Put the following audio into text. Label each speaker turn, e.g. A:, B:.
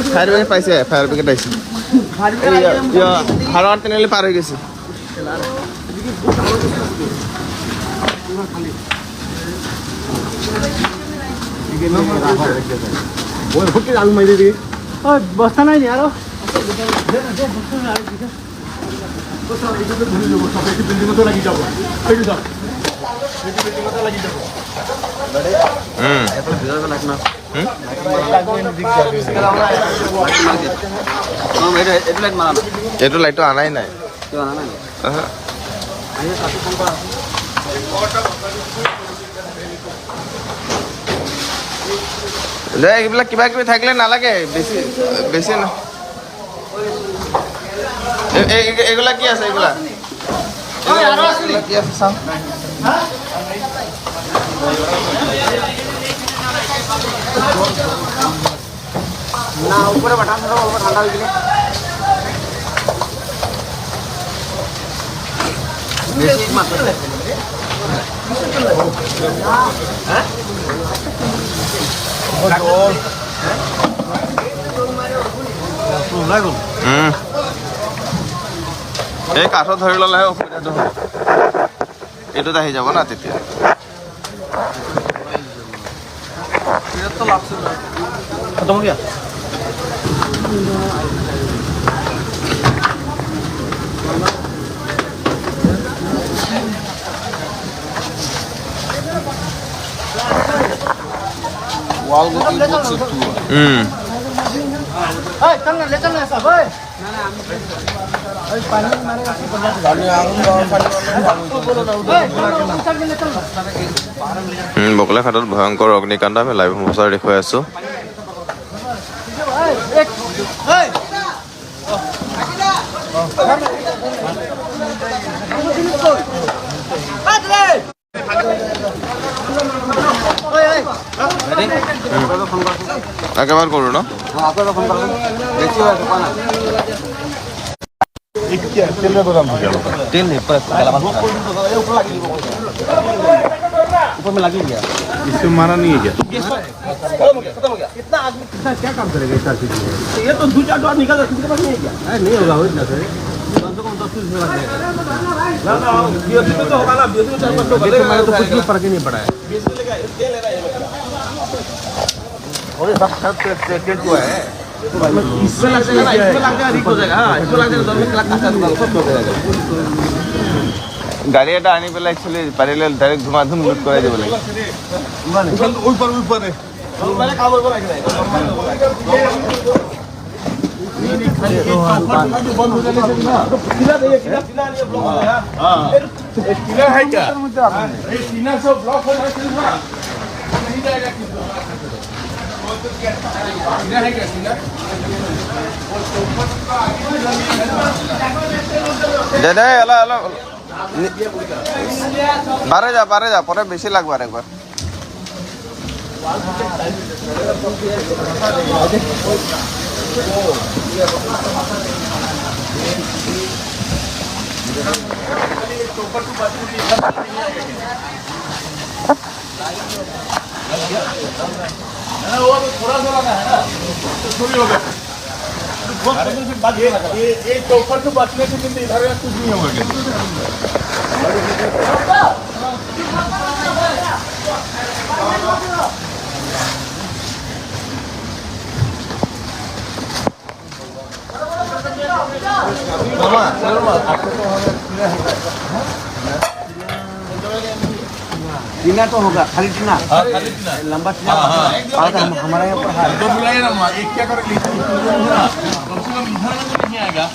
A: fire brigade পাইছে fire brigade আইছে হারার তেনেহলে পার হয়ে গেছে
B: বস্তা নাই নি আরো
A: এইটো লাইটটো আনাই নাই এইবিলাক কিবা কিবি থাকিলে নালাগে বেছি বেছি ন এগুলা কি আছে এগুলা কি আছে চাওঁ
B: না উপরে বাটান ধরো অল্প ঠান্ডা হয়ে গেলে বেশি মাত্রা
A: এই কাঠ ধৰি ল'লেহে অসুবিধাটো হ'ব এইটোত আহি যাব না তেতিয়া
B: खत्म हो गया
A: वाल को ले चल
B: ले चल सब पानी मारेगा
A: বকলা ঘাটত ভয়ংকৰ অগ্নিকাণ্ড আমি লাইভ সমাচাৰ দেখুৱাই আছো একেবাৰে কৰো ন
B: ऊपर में लगी गया
C: इससे मारा नहीं है क्या
B: खत्म हो गया कितना आदमी कितना क्या काम करेगा इतना चीज ये तो दो चार निकल किसी के पास नहीं है क्या नहीं होगा हो इतना सर कम से कम 10 मिनट लग जाएगा ना बीएससी में तो होगा ना बीएससी में 4-5 लोग करेगा मैं तो कुछ भी फर्क ही नहीं पड़ा है बीएससी लेगा ये ले रहा है और सब टेस्ट हुआ है इसमें लग जाएगा रिक हो जाएगा हां इसमें लग जाएगा 2 मिनट लगता है सब हो जाएगा
A: গাড়ী এটা আনি পেলাই একচুয়ালি পাৰিলে ডাইৰেক্ট ধুমাধুম লুট কৰাই দিব লাগে দাদা এলা এলা বারে যা পরে বেশি লাগবে আর একবার
C: ये चौपट तो बचने से मिलते इधर कुछ नहीं होगा
B: टीना तो होगा खाली टीना लंबा टीना हमारे यहाँ पर है
C: तो बुलाइए ना एक क्या करेंगे कम से कम इधर नहीं आएगा